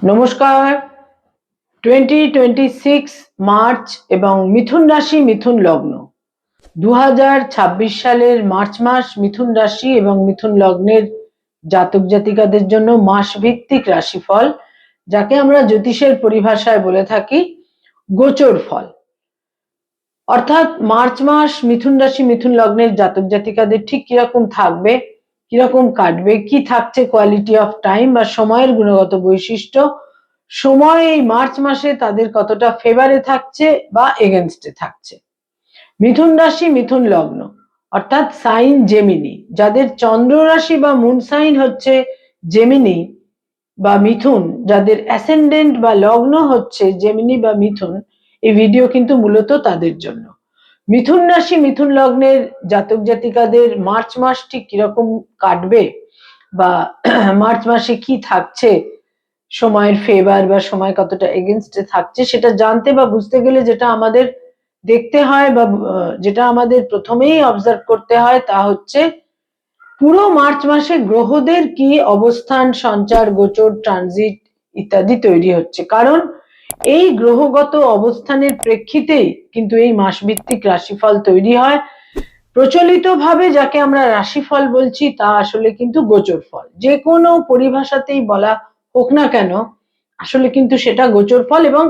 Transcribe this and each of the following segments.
নমস্কার। 2026 মার্চ এবং মিথুন রাশি মিথুন লগ্ন 2026 সালের মার্চ মাস মিথুন রাশি এবং মিথুন লগ্নের জাতক জাতিকাদের জন্য মাস ভিত্তিক রাশিফল, যাকে আমরা জ্যোতিষের পরিভাষায় বলে থাকি গোচর ফল। অর্থাৎ মার্চ মাস মিথুন রাশি মিথুন লগ্নের জাতক জাতিকাদের ঠিক কিরকম থাকবে, কিরকম কাটবে, কি থাকছে কোয়ালিটি অফ টাইম বা সময়ের গুণগত বৈশিষ্ট্য, সময় এই মার্চ মাসে তাদের কতটা ফেভারে থাকছে বা এগেনস্টে থাকছে। মিথুন রাশি মিথুন লগ্ন অর্থাৎ সাইন জেমিনি, যাদের চন্দ্র রাশি বা মুন সাইন হচ্ছে জেমিনি বা মিথুন, যাদের অ্যাসেন্ডেন্ট বা লগ্ন হচ্ছে জেমিনি বা মিথুন, এই ভিডিও কিন্তু মূলত তাদের জন্য। মিথুন রাশি মিথুন লগ্নের জাতক জাতিকাদের মার্চ মাস ঠিক কিরকম কাটবে বা মার্চ মাসে কি থাকছে, সময়ের ফেভার বা সময় কতটা এগেনস্টে থাকছে, সেটা জানতে বা বুঝতে গেলে যেটা আমাদের দেখতে হয় বা যেটা আমাদের প্রথমেই অবজার্ভ করতে হয় তা হচ্ছে পুরো মার্চ মাসে গ্রহদের কি অবস্থান, সঞ্চার, গোচর, ট্রানজিট ইত্যাদি তৈরি হচ্ছে। কারণ এই গ্রহগত অবস্থানের প্রেক্ষিতেই কিন্তু এই মাসভিত্তিক রাশিফল তৈরি হয়। প্রচলিত ভাবে যাকে আমরা রাশিফল বলছি তা আসলে কিন্তু গোচর ফল। যে কোনো পরিভাষাতেই বলা হোক না কেন, আসলে কিন্তু সেটা গোচর ফল। এবং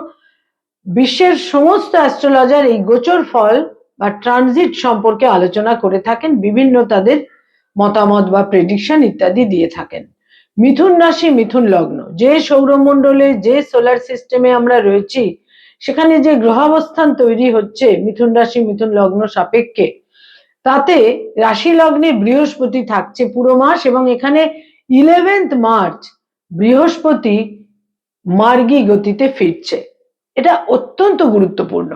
বিশ্বের সমস্ত অ্যাস্ট্রোলজার এই গোচর ফল বা ট্রানজিট সম্পর্কে আলোচনা করে থাকেন, বিভিন্ন তাদের মতামত বা প্রেডিকশন ইত্যাদি দিয়ে থাকেন। মিথুন রাশি মিথুন লগ্ন, যে সৌরমণ্ডলে যে সোলার সিস্টেমে আমরা রয়েছি সেখানে যে গ্রহাবস্থান তৈরি হচ্ছে মিথুন রাশি মিথুন লগ্ন সাপেক্ষে, তাতে রাশি লগ্নে বৃহস্পতি থাকছে পুরো মাস। এবং এখানে 11th মার্চ বৃহস্পতি মার্গী গতিতে ফিরছে। এটা অত্যন্ত গুরুত্বপূর্ণ।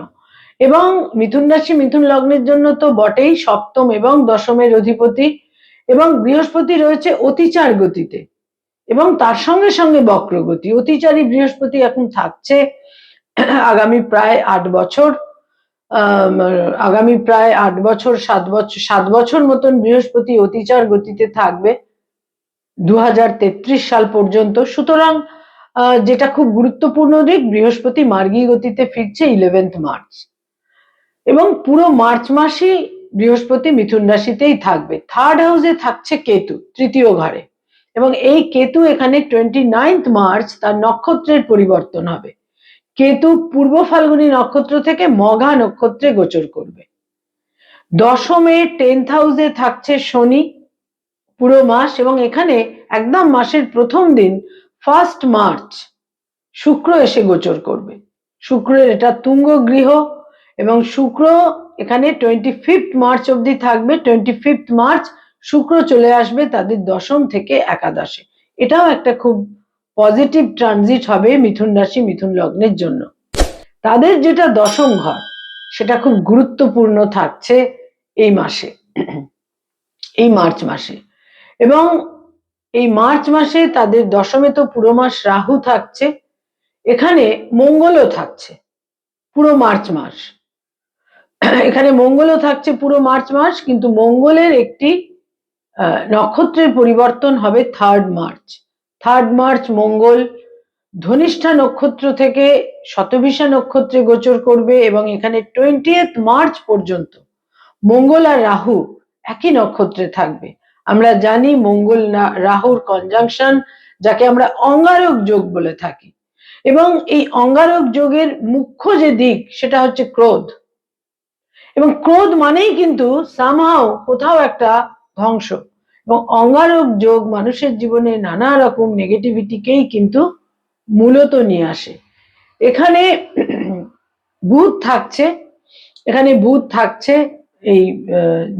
এবং মিথুন রাশি মিথুন লগ্নের জন্য তো বটেই, সপ্তম এবং দশমের অধিপতি, এবং বৃহস্পতি রয়েছে অতিচার গতিতে এবং তার সঙ্গে সঙ্গে বক্রগতি। অতিচারী বৃহস্পতি এখন থাকছে আগামী প্রায় 8 বছর, আগামী প্রায় 8 বছর 7 বছর মতন বৃহস্পতি অতিচার গতিতে থাকবে 2033 সাল পর্যন্ত। সুতরাং যেটা খুব গুরুত্বপূর্ণ দিক, বৃহস্পতি মার্গী গতিতে ফিরছে 11th মার্চ এবং পুরো মার্চ মাসই বৃহস্পতি মিথুন রাশিতেই থাকবে। থার্ড হাউসে থাকছে কেতু, তৃতীয় ঘরে, এবং এই কেতু এখানে 29th মার্চ তার নক্ষত্রের পরিবর্তন হবে। কেতু পূর্ব ফাল্গুনী নক্ষত্র থেকে মঘা নক্ষত্রে গোচর করবে। দশমে 10th হাউসে থাকছে শনি পুরো মাস, এবং এখানে একদম মাসের প্রথম দিন 1st মার্চ শুক্র এসে গোচর করবে। শুক্রের এটা তুঙ্গ গৃহ এবং শুক্র এখানে 25th মার্চ অবধি থাকবে। 25th মার্চ শুক্র চলে আসবে তাদের দশম থেকে একাদশে। এটাও একটা খুব পজিটিভ ট্রানজিট হবে মিথুন রাশি মিথুন লগ্নের জন্য। তাদের যেটা দশম ঘর সেটা খুব গুরুত্বপূর্ণ থাকছে এই মাসে, এই মার্চ মাসে। এবং এই মার্চ মাসে তাদের দশমে তো পুরো মাস রাহু থাকছে, এখানে মঙ্গলও থাকছে পুরো মার্চ মাস। এখানে মঙ্গলও থাকছে পুরো মার্চ মাস, কিন্তু মঙ্গলের একটি নক্ষত্রের পরিবর্তন হবে 3rd মার্চ। 3rd মার্চ মঙ্গল ধনিষ্ঠা নক্ষত্র থেকে শতভিষা নক্ষত্রে গোচর করবে এবং এখানে 20th মার্চ পর্যন্ত মঙ্গল আর রাহু একই নক্ষত্রে থাকবে। আমরা জানি মঙ্গল রাহুর কনজাংশন, যাকে আমরা অঙ্গারক যোগ বলে থাকি, এবং এই অঙ্গারক যোগের মুখ্য যে দিক সেটা হচ্ছে ক্রোধ। এবং ক্রোধ মানেই কিন্তু সামহাও কোথাও একটা ধ্বংস, এবং অঙ্গারক যোগ মানুষের জীবনে নানা রকম নেগেটিভিটিকেই কিন্তু মূলত নিয়ে আসে। এখানে বুধ থাকছে, এখানে বুধ থাকছে এই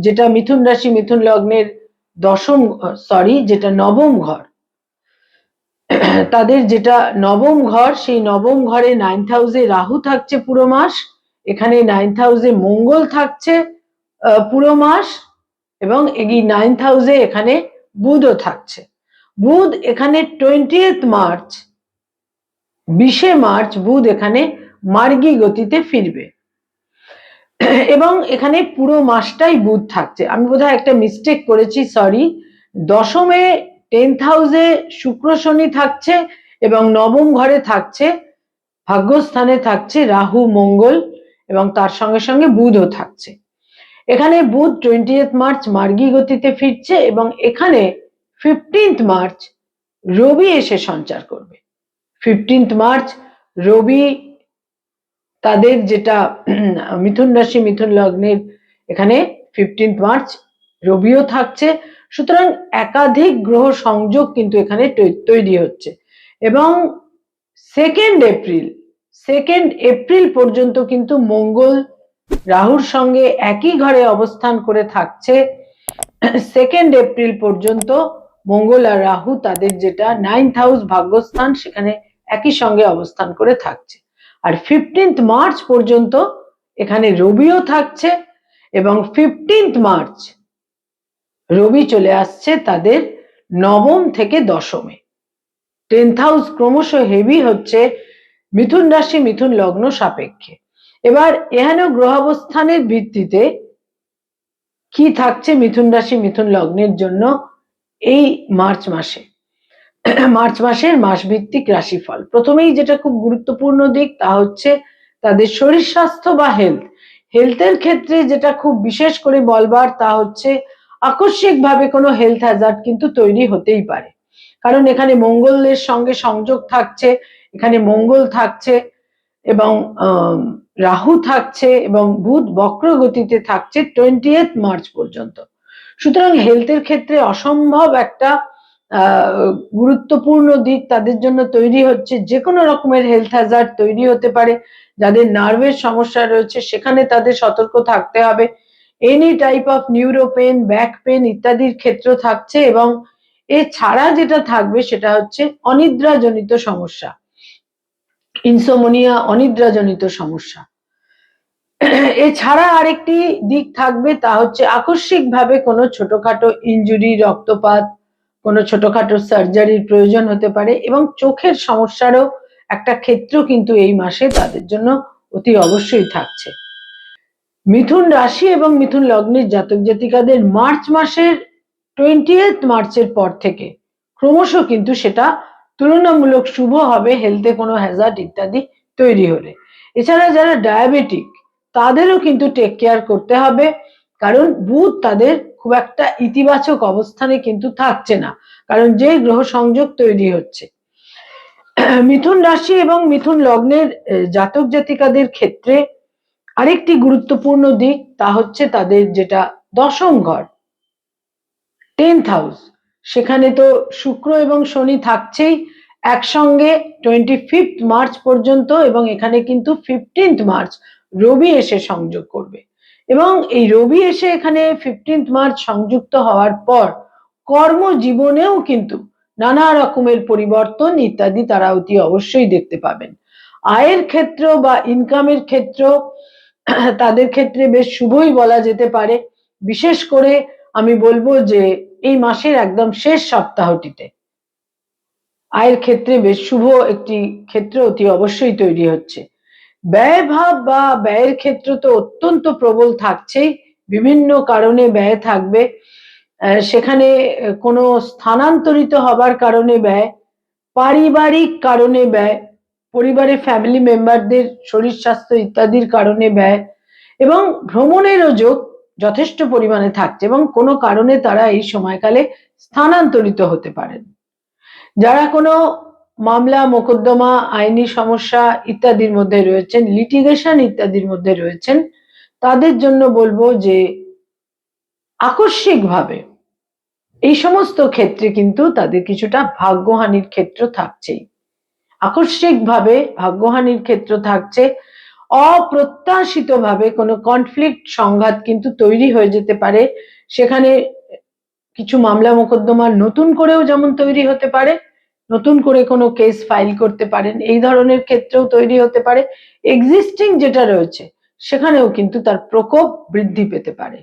যেটা মিথুন রাশি মিথুন লগ্নের যেটা নবম ঘর, তাদের যেটা নবম ঘর, সেই নবম ঘরে 9th হাউসে রাহু থাকছে পুরো মাস, এখানে 9th হাউসে মঙ্গল থাকছে পুরো মাস, এবং এই 9th হাউসে এখানে বুধও থাকছে। বুধ এখানে 20th মার্চ 20 মার্চ বুধ এখানে মার্গী গতিতে ফিরবে এবং এখানে পুরো মাসটাই বুধ থাকছে। আমি বোধহয় একটা মিস্টেক করেছি, সরি। দশমে 10th হাউসে শুক্র শনি থাকছে এবং নবম ঘরে থাকছে, ভাগ্যস্থানে থাকছে রাহু মঙ্গল, এবং তার সঙ্গে সঙ্গে বুধও থাকছে। এখানে বুধ 20 মার্চ মার্গী গতিতে ফিরছে, এবং এখানে 15 মার্চ রবি এসে সঞ্চার করবে। 15 মার্চ রবি তাদের যেটা মিথুন রাশি মিথুন লগ্নের, এখানে 15 মার্চ রবিও থাকছে। সুতরাং একাধিক গ্রহ সংযোগ কিন্তু এখানে তৈরি হচ্ছে, এবং 2 এপ্রিল পর্যন্ত কিন্তু মঙ্গল রাহুর সঙ্গে একই ঘরে অবস্থান করে থাকছে। 2 এপ্রিল পর্যন্ত মঙ্গল আর রাহু তাদের যেটা 9th হাউস ভাগ্যস্থান, সেখানে একই সঙ্গে অবস্থান করে থাকছে। আর 15 মার্চ পর্যন্ত এখানে রবিও থাকছে, এবং 15 মার্চ রবি চলে আসছে তাদের নবম থেকে দশমে। 10th হাউস ক্রমশ হেভি হচ্ছে মিথুন রাশি মিথুন লগ্ন সাপেক্ষে। এবার এখানে গ্রহাবস্থানের ভিত্তিতে কি থাকছে মিথুন রাশি মিথুন লগ্নের জন্য এই মার্চ মাসে। মার্চ মাসের মাসভিত্তিক রাশিফল, প্রথমেই যেটা খুব গুরুত্বপূর্ণ দিক তা হচ্ছে তাদের শরীর স্বাস্থ্য বা হেলথের ক্ষেত্রে যেটা খুব বিশেষ করে বলবার তা হচ্ছে আকস্মিকভাবে কোনো হেলথ হ্যাজার্ড কিন্তু তৈরি হতেই পারে, কারণ এখানে মঙ্গলের সঙ্গে সংযোগ থাকছে, এখানে মঙ্গল থাকছে এবং রাহু থাকছে, এবং বুধ বক্র গতিতে থাকছে 20 মার্চ পর্যন্ত। সুতরাং হেলথের ক্ষেত্রে অসম্ভব একটা গুরুত্বপূর্ণ দিক তাদের জন্য তৈরি হচ্ছে। যে কোনো রকমের হেলথ হ্যাজার্ড তৈরি হতে পারে। যাদের নার্ভের সমস্যা রয়েছে সেখানে তাদের সতর্ক থাকতে হবে। Any type of neuro pain, back pain ইত্যাদির ক্ষেত্র থাকছে, এবং এছাড়া যেটা থাকবে সেটা হচ্ছে অনিদ্রাজনিত সমস্যা, ইনসোমনিয়া, অনিদ্রাজনিত সমস্যা। এছাড়া আরেকটি দিক থাকবে তা হচ্ছে আকস্মিকভাবে কোনো ছোটখাটো ইনজুরি, রক্তপাত, কোনো ছোটখাটো সার্জারির প্রয়োজন হতে পারে, এবং চোখের সমস্যারও একটা ক্ষেত্র কিন্তু এই মাসে তাদের জন্য অতি অবশ্যই থাকছে। মিথুন রাশি এবং মিথুন লগ্নের জাতক জাতিকাদের মার্চ মাসের 20 মার্চের পর থেকে ক্রমশ কিন্তু সেটা তুলনামূলক শুভ হবে হেলথে কোনো হ্যাজার্ড ইত্যাদি তৈরি হলে। এছাড়া যারা ডায়াবেটিক তাদেরও কিন্তু টেক কেয়ার করতে হবে, কারণ বুধ তাদের খুব একটা ইতিবাচক অবস্থানে কিন্তু থাকছে না, কারণ যে গ্রহ সংযোগ তৈরি হচ্ছে। মিথুন রাশি এবং মিথুন লগ্নের জাতক জাতিকাদের ক্ষেত্রে আরেকটি গুরুত্বপূর্ণ দিক তা হচ্ছে তাদের যেটা দশম ঘর, 10th হাউস, সেখানে তো শুক্র এবং শনি থাকছেই একসঙ্গে 25 মার্চ পর্যন্ত, এবং এখানে কিন্তু 15 মার্চ রবি এসে সংযোগ করবে, এবং এই রবি এসে এখানে 15 মার্চ সংযুক্ত হওয়ার পর কর্মজীবনেও কিন্তু নানা রকমের পরিবর্তন ইত্যাদি তারা অতি অবশ্যই দেখতে পাবেন। আয়ের ক্ষেত্র বা ইনকামের ক্ষেত্র তাদের ক্ষেত্রে বেশ শুভই বলা যেতে পারে। বিশেষ করে আমি বলবো যে এই মাসের একদম শেষ সপ্তাহটিতে আয়ের ক্ষেত্রে বেশ শুভ একটি ক্ষেত্র অতি অবশ্যই তৈরি হচ্ছে। ব্যয়ভাব বা ব্যয়ের ক্ষেত্র তো অত্যন্ত প্রবল থাকছেই, বিভিন্ন কারণে ব্যয় থাকবে। সেখানে কোনো স্থানান্তরিত হবার কারণে ব্যয়, পারিবারিক কারণে ব্যয়, পরিবারের ফ্যামিলি মেম্বারদের শরীর স্বাস্থ্য ইত্যাদির কারণে ব্যয়, এবং ভ্রমণেরও যোগ যথেষ্ট পরিমাণে থাকছে, এবং কোনো কারণে তারা এই সময়কালে স্থানান্তরিত হতে পারেন। যারা কোনো মামলা মোকদ্দমা, আইনি সমস্যা ইত্যাদির মধ্যে রয়েছেন, লিটিগেশন ইত্যাদির মধ্যে রয়েছেন, তাদের জন্য বলবো যে আকস্মিকভাবে এই সমস্ত ক্ষেত্রে কিন্তু তাদের কিছুটা ভাগ্যহানির ক্ষেত্র থাকছেই। আকস্মিকভাবে ভাগ্যহানির ক্ষেত্র থাকছে। অপ্রত্যাশিতভাবে কোনো কনফ্লিক্ট, সংঘাত কিন্তু তৈরি হয়ে যেতে পারে। সেখানে কিছু মামলা মোকদ্দমা নতুন করেও যেমন তৈরি হতে পারে, নতুন করে কোনো কেস ফাইল করতে পারেন, এই ধরনের ক্ষেত্রেও তৈরি হতে পারে। এক্সিস্টিং যেটা রয়েছে সেখানেও কিন্তু তার প্রকোপ বৃদ্ধি পেতে পারে।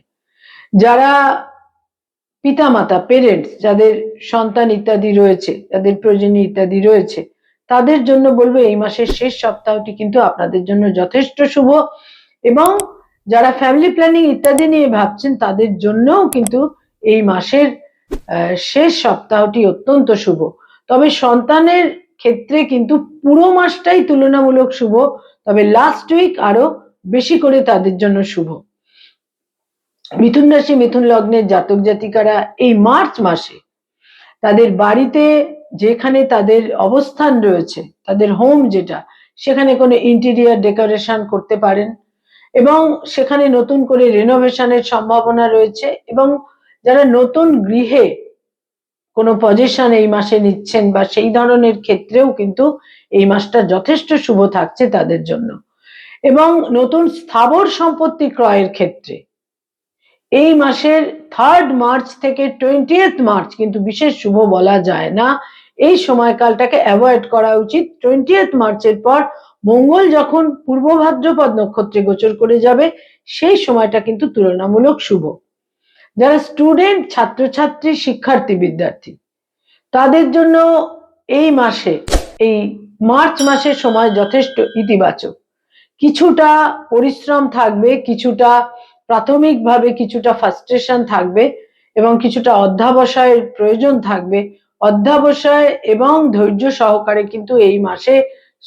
যারা পিতামাতা, পেরেন্টস, যাদের সন্তান ইত্যাদি রয়েছে, যাদের প্রয়োজনীয় ইত্যাদি রয়েছে, তাদের জন্য বলবো এই মাসের শেষ সপ্তাহটি কিন্তু আপনাদের জন্য যথেষ্ট শুভ, এবং যারা ফ্যামিলি প্ল্যানিং ইত্যাদি নিয়ে ভাবছেন তাদের জন্যও কিন্তু এই মাসের শেষ সপ্তাহটি অত্যন্ত শুভ। তবে সন্তানের ক্ষেত্রে কিন্তু পুরো মাসটাই তুলনামূলক শুভ, তবে লাস্ট উইক আরো বেশি করে তাদের জন্য শুভ। মিথুন রাশি মিথুন লগ্নের জাতক জাতিকারা এই মার্চ মাসে তাদের বাড়িতে যেখানে তাদের অবস্থান রয়েছে, তাদের হোম যেটা, সেখানে কোনো ইন্টেরিয়ার ডেকোরেশন করতে পারেন এবং সেখানে নতুন করে রেনোভেশনের সম্ভাবনা রয়েছে। এবং যারা নতুন গৃহে কোনো পজিশন এই মাসে নিচ্ছেন বা সেই ধরনের ক্ষেত্রেও কিন্তু এই মাসটা যথেষ্ট শুভ থাকছে তাদের জন্য। এবং নতুন স্থাবর সম্পত্তি ক্রয়ের ক্ষেত্রে এই মাসের 3rd মার্চ থেকে 20th মার্চ কিন্তু বিশেষ শুভ বলা যায় না। এই সময়কালটাকে অ্যাভয়েড করা উচিত। 20th মার্চের পর মঙ্গল যখন পূর্ব ভাদ্রপদ নক্ষত্রে গোচর করে যাবে, সেই সময়টা কিন্তু তুলনামূলক শুভ। যারা স্টুডেন্ট, ছাত্রছাত্রী, শিক্ষার্থী, বিদ্যার্থী, তাদের জন্য এই মাসে, এই মার্চ মাসের সময় যথেষ্ট ইতিবাচক। কিছুটা পরিশ্রম থাকবে, কিছুটা প্রাথমিকভাবে কিছুটা ফ্রাস্ট্রেশন থাকবে এবং কিছুটা অধ্যাবসায়ের প্রয়োজন থাকবে। অধ্যাবসায় এবং ধৈর্য সহকারে কিন্তু এই মাসে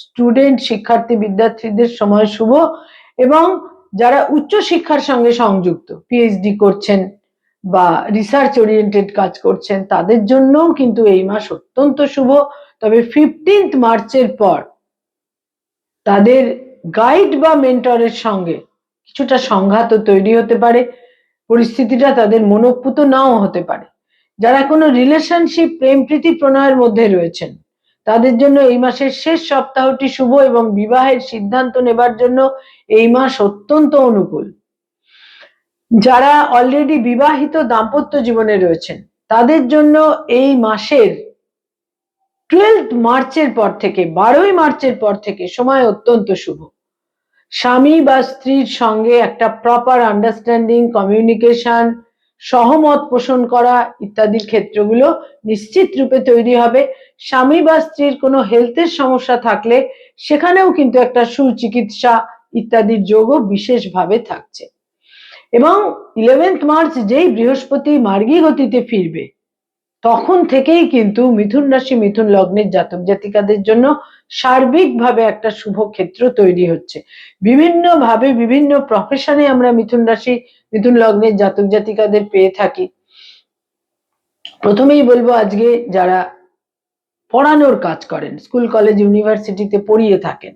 স্টুডেন্ট, শিক্ষার্থী, বিদ্যার্থীদের সময় শুভ। এবং যারা উচ্চ শিক্ষার সঙ্গে সংযুক্ত, পিএইচডি করছেন বা রিসার্চ ওরিয়েন্টেড কাজ করছেন, তাদের জন্যও কিন্তু এই মাস অত্যন্ত শুভ। তবে 15th মার্চের পর তাদের গাইড বা মেন্টরের সঙ্গে কিছুটা সংঘাত তৈরি হতে পারে, পরিস্থিতিটা তাদের মনোপুত নাও হতে পারে। যারা কোনো রিলেশনশিপ, প্রেম প্রীতি প্রণয়ের মধ্যে রয়েছেন, তাদের জন্য এই মাসের শেষ সপ্তাহটি শুভ এবং বিবাহের সিদ্ধান্ত নেবার জন্য এই মাস অত্যন্ত অনুকূল। যারা অলরেডি বিবাহিত দাম্পত্য জীবনে রয়েছেন, তাদের জন্য এই মাসের 12th মার্চের পর থেকে, 12ই মার্চের পর থেকে সময় অত্যন্ত শুভ। স্বামী বা স্ত্রীর সঙ্গে একটা প্রপার আন্ডারস্ট্যান্ডিং, কমিউনিকেশন, সহমত পোষণ করা ইত্যাদি ক্ষেত্রগুলো নিশ্চিত রূপে তৈরি হবে। স্বামী বা স্ত্রীর কোনো হেলথের সমস্যা থাকলে সেখানেও কিন্তু একটা সুচিকিৎসা ইত্যাদির যোগও বিশেষভাবে থাকছে। এবং 11th মার্চ যেই বৃহস্পতি মার্গী গতিতে ফিরবে, তখন থেকেই কিন্তু মিথুন রাশি মিথুন লগ্নের জাতক জাতিকাদের জন্য সার্বিকভাবে একটা শুভ ক্ষেত্র তৈরি হচ্ছে। বিভিন্নভাবে বিভিন্ন প্রফেশনে আমরা মিথুন রাশি মিথুন লগ্নের জাতক জাতিকাদের পেয়ে থাকি। প্রথমেই বলবো, আজকে যারা পড়ানোর কাজ করেন, স্কুল কলেজ ইউনিভার্সিটিতে পড়িয়ে থাকেন,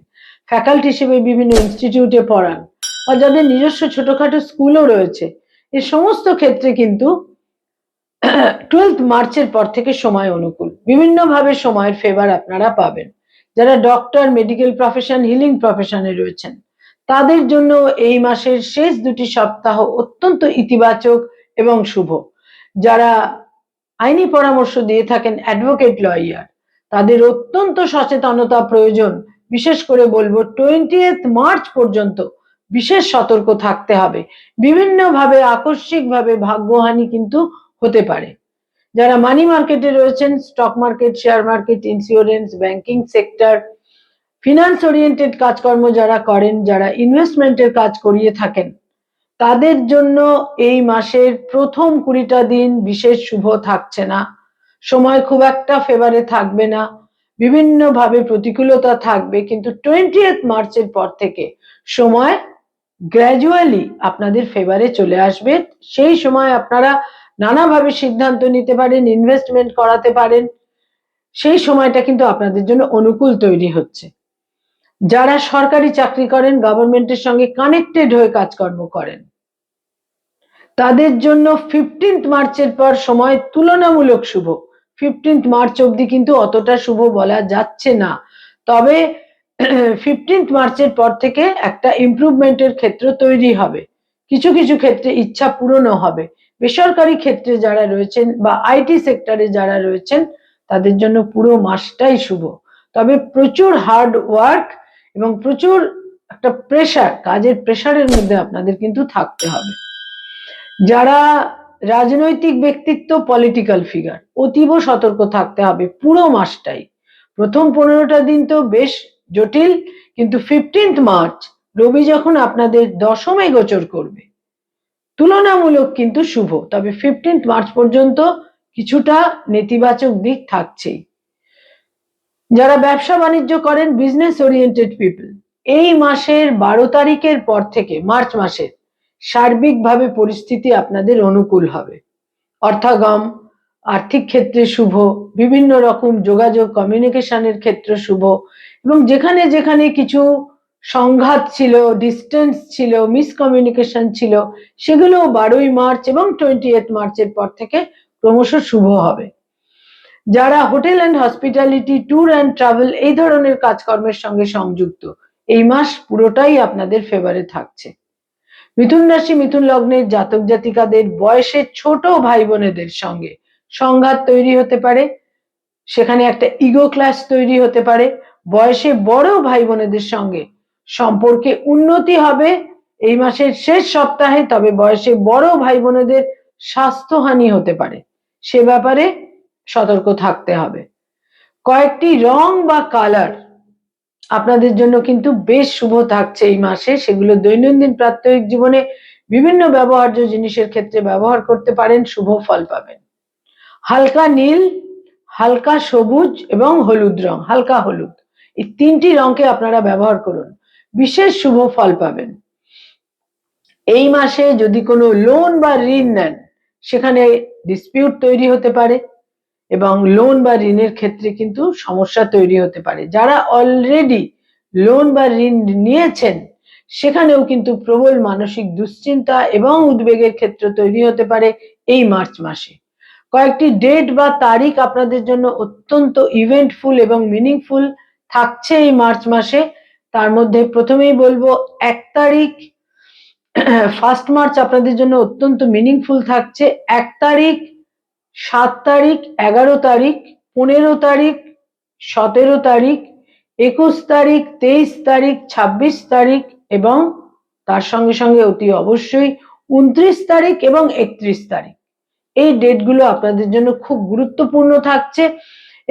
ফ্যাকাল্টি হিসেবে বিভিন্ন ইনস্টিটিউটে পড়ান, বা যাদের নিজস্ব ছোটখাটো স্কুলও রয়েছে, এই সমস্ত ক্ষেত্রে কিন্তু 12th মার্চের পর থেকে সময় অনুকূল। বিভিন্নভাবে সময়ের ফেভার আপনারা পাবেন। যারা ডক্টর, মেডিকেল প্রফেশন, হিলিং প্রফেশনে রয়েছেন, তাদের জন্য এই মাসের শেষ দুটি সপ্তাহ অত্যন্ত ইতিবাচক এবং শুভ। যারা আইনি পরামর্শ দিয়ে থাকেন, অ্যাডভোকেট, লয়ার, তাদের অত্যন্ত সচেতনতা প্রয়োজন। বিশেষ করে বলবো 20th মার্চ পর্যন্ত বিশেষ সতর্ক থাকতে হবে। বিভিন্নভাবে আকস্মিকভাবে ভাগ্যহানি কিন্তু হতে পারে। যারা মানি মার্কেটে রয়েছেন, stock market, share market, insurance, banking sector, finance oriented কাজকর্ম যারা করেন, যারা ইনভেস্টমেন্টের কাজ করিয়ে থাকেন, তাদের জন্য এই মাসের প্রথম 20টা দিন বিশেষ শুভ থাকছে না। সময় খুব একটা ফেভারে থাকবে না, বিভিন্নভাবে প্রতিকূলতা থাকবে। কিন্তু 20th মার্চের পর থেকে সময় গ্র্যাজুয়ালি আপনাদের ফেভারে চলে আসবে। সেই সময় আপনারা নানাভাবে সিদ্ধান্ত নিতে পারেন, ইনভেস্টমেন্ট করাতে পারেন। সেই সময়টা কিন্তু আপনাদের জন্য অনুকূল তৈরি হচ্ছে। যারা সরকারি চাকরি করেন, গভর্নমেন্টের সঙ্গে কানেক্টেড হয়ে কাজকর্ম করেন, তাদের জন্য 15th মার্চের পর সময় তুলনামূলক শুভ। 15th মার্চ অবধি কিন্তু অতটা শুভ বলা যাচ্ছে না, তবে 15th মার্চের পর থেকে একটা ইমপ্রুভমেন্টের ক্ষেত্র তৈরি হবে। কিছু কিছু ক্ষেত্রে ইচ্ছা পূরণও হবে। বেসরকারি ক্ষেত্রে যারা রয়েছেন বা আইটি সেক্টরে যারা রয়েছেন, তাদের জন্য পুরো মাসটাই শুভ। তবে প্রচুর হার্ড ওয়ার্ক এবং প্রচুর একটা প্রেশার, কাজের প্রেশারের মধ্যে আপনাদের কিন্তু থাকতে হবে। যারা রাজনৈতিক ব্যক্তিত্ব, পলিটিক্যাল ফিগার, অতীব সতর্ক থাকতে হবে পুরো মাসটাই। প্রথম 15টা দিন তো বেশ জটিল, কিন্তু 15th মার্চ রবি যখন আপনাদের দশমে গোচর করবে, তুলনামূলক কিন্তু শুভ। তবে 15th মার্চ পর্যন্ত কিছুটা নেতিবাচক দিক থাকছেই। যারা ব্যবসা বাণিজ্য করেন, বিজনেস ওরিয়েন্টেড পিপল, এই মাসের 12 তারিখের পর থেকে মার্চ মাসের সার্বিকভাবে পরিস্থিতি আপনাদের অনুকূল হবে। অর্থাগম, আর্থিক ক্ষেত্রে শুভ, বিভিন্ন রকম যোগাযোগ কমিউনিকেশনের ক্ষেত্রে শুভ, এবং যেখানে যেখানে কিছু সংঘাত ছিল, ডিস্টেন্স ছিল, মিসকমিউনিকেশন ছিল, সেগুলো 12ই মার্চ এবং 28 মার্চের পর থেকে ক্রমশ শুভ হবে। যারা hotel and hospitality, tour and travel এই ধরনের কাজকর্মের সঙ্গে সংযুক্ত, এই মাস পুরোটাই আপনাদের ফেভারে থাকছে। মিথুন রাশি মিথুন লগ্নের জাতক জাতিকাদের বয়সে ছোট ভাই বোনেদের সঙ্গে সংঘাত তৈরি হতে পারে, সেখানে একটা ইগো ক্লাশ তৈরি হতে পারে। বয়সে বড় ভাই বোনেদের সঙ্গে সম্পর্কে উন্নতি হবে এই মাসের শেষ সপ্তাহে, তবে বয়সে বড় ভাই বোনেদের স্বাস্থ্যহানি হতে পারে, সে ব্যাপারে সতর্ক থাকতে হবে। কয়েকটি রং বা কালার আপনাদের জন্য কিন্তু বেশ শুভ থাকছে এই মাসে, সেগুলো দৈনন্দিন প্রাত্যহিক জীবনে বিভিন্ন ব্যবহার্য জিনিসের ক্ষেত্রে ব্যবহার করতে পারেন, শুভ ফল পাবেন। হালকা নীল, হালকা সবুজ এবং হলুদ রং, হালকা হলুদ, এই তিনটি রংকে আপনারা ব্যবহার করুন, বিশেষ শুভ ফল পাবেন। এই মাসে যদি কোনো লোন বা ঋণ নেন, সেখানে ডিসপিউট তৈরি হতে পারে এবং লোন বা ঋণের ক্ষেত্রে কিন্তু সমস্যা তৈরি হতে পারে। যারা অলরেডি লোন বা ঋণ নিয়েছেন, সেখানেও কিন্তু প্রবল মানসিক দুশ্চিন্তা এবং উদ্বেগের ক্ষেত্র তৈরি হতে পারে এই মার্চ মাসে। কয়েকটি ডেট বা তারিখ আপনাদের জন্য অত্যন্ত ইভেন্টফুল এবং মিনিংফুল থাকছে এই মার্চ মাসে। তার মধ্যে প্রথমেই বলবো 1 তারিখ, 1 মার্চ আপনাদের জন্য অত্যন্ত মিনিংফুল থাকছে। 1 তারিখ, 7 তারিখ, 11 তারিখ, 15 তারিখ, 17 তারিখ, 21 তারিখ, 23 তারিখ, 26 তারিখ এবং তার সঙ্গে সঙ্গে অতি অবশ্যই 29 তারিখ এবং 31 তারিখ। এই ডেটগুলো আপনাদের জন্য খুব গুরুত্বপূর্ণ থাকছে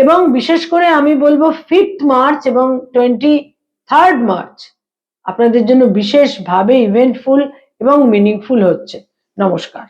এবং বিশেষ করে আমি বলবো 5th মার্চ এবং 23rd মার্চ আপনাদের জন্য বিশেষভাবে ইভেন্টফুল এবং মিনিংফুল হচ্ছে। নমস্কার।